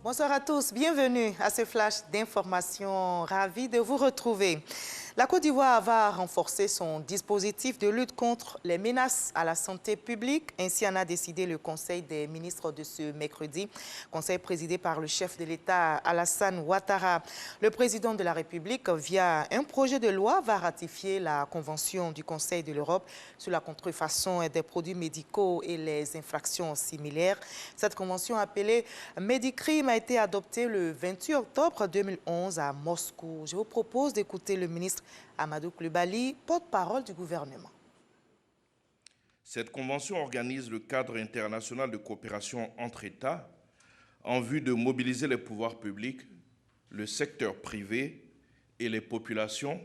Bonsoir à tous, bienvenue à ce flash d'information. Ravi de vous retrouver. La Côte d'Ivoire va renforcer son dispositif de lutte contre les menaces à la santé publique. Ainsi en a décidé le Conseil des ministres de ce mercredi. Conseil présidé par le chef de l'État Alassane Ouattara. Le président de la République, via un projet de loi, va ratifier la Convention du Conseil de l'Europe sur la contrefaçon des produits médicaux et les infractions similaires. Cette convention appelée Medicrime a été adoptée le 28 octobre 2011 à Moscou. Je vous propose d'écouter le ministre Amadou Coulibaly, porte-parole du gouvernement. Cette convention organise le cadre international de coopération entre États en vue de mobiliser les pouvoirs publics, le secteur privé et les populations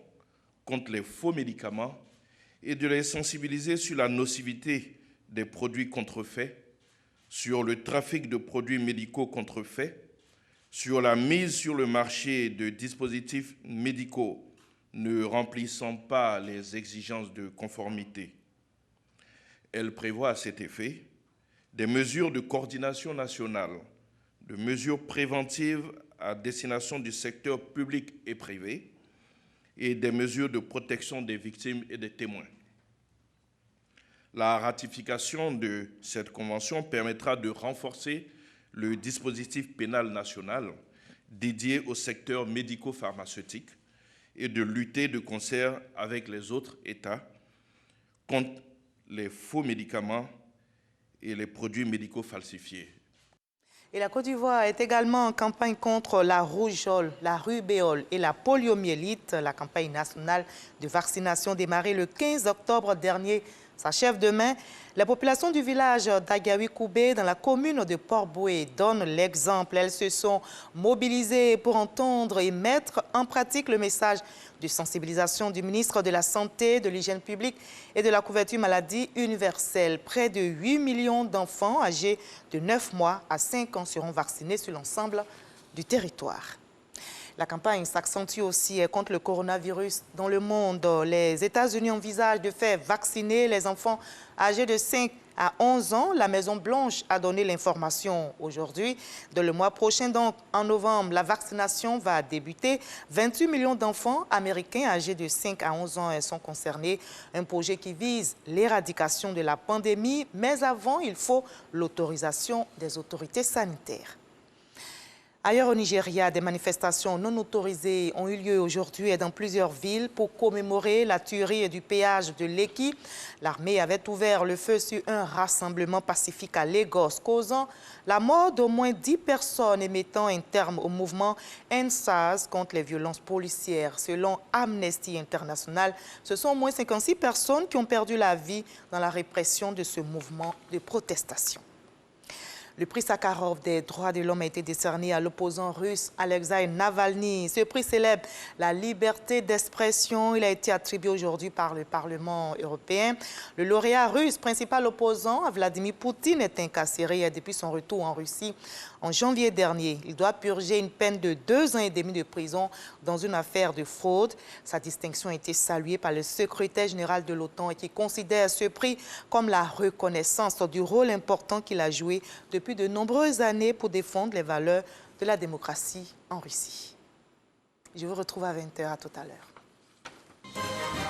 contre les faux médicaments et de les sensibiliser sur la nocivité des produits contrefaits, sur le trafic de produits médicaux contrefaits, sur la mise sur le marché de dispositifs médicaux ne remplissant pas les exigences de conformité. Elle prévoit à cet effet des mesures de coordination nationale, de mesures préventives à destination du secteur public et privé et des mesures de protection des victimes et des témoins. La ratification de cette convention permettra de renforcer le dispositif pénal national dédié au secteur médico-pharmaceutique et de lutter de concert avec les autres États contre les faux médicaments et les produits médicaux falsifiés. Et la Côte d'Ivoire est également en campagne contre la rougeole, la rubéole et la poliomyélite. La campagne nationale de vaccination démarrée le 15 octobre dernier s'achève demain. La population du village d'Agawi-Koubé, dans la commune de Port-Boué, donne l'exemple. Elles se sont mobilisées pour entendre et mettre en pratique le message de sensibilisation du ministre de la Santé, de l'Hygiène publique et de la couverture maladie universelle. Près de 8 millions d'enfants âgés de 9 mois à 5 ans seront vaccinés sur l'ensemble du territoire. La campagne s'accentue aussi contre le coronavirus dans le monde. Les États-Unis envisagent de faire vacciner les enfants âgés de 5 à 11 ans. La Maison-Blanche a donné l'information aujourd'hui. Dans le mois prochain, donc en novembre, la vaccination va débuter. 28 millions d'enfants américains âgés de 5 à 11 ans sont concernés. Un projet qui vise l'éradication de la pandémie. Mais avant, il faut l'autorisation des autorités sanitaires. Ailleurs au Nigeria, des manifestations non autorisées ont eu lieu aujourd'hui et dans plusieurs villes pour commémorer la tuerie du péage de Lekki. L'armée avait ouvert le feu sur un rassemblement pacifique à Lagos, causant la mort d'au moins 10 personnes et mettant un terme au mouvement EndSARS contre les violences policières. Selon Amnesty International, ce sont au moins 56 personnes qui ont perdu la vie dans la répression de ce mouvement de protestation. Le prix Sakharov des droits de l'homme a été décerné à l'opposant russe Alexei Navalny. Ce prix célèbre la liberté d'expression. Il a été attribué aujourd'hui par le Parlement européen. Le lauréat russe, principal opposant à Vladimir Poutine, est incarcéré depuis son retour en Russie en janvier dernier. Il doit purger une peine de 2 ans et demi de prison dans une affaire de fraude. Sa distinction a été saluée par le secrétaire général de l'OTAN et qui considère ce prix comme la reconnaissance du rôle important qu'il a joué depuis de nombreuses années pour défendre les valeurs de la démocratie en Russie. Je vous retrouve à 20 h à tout à l'heure.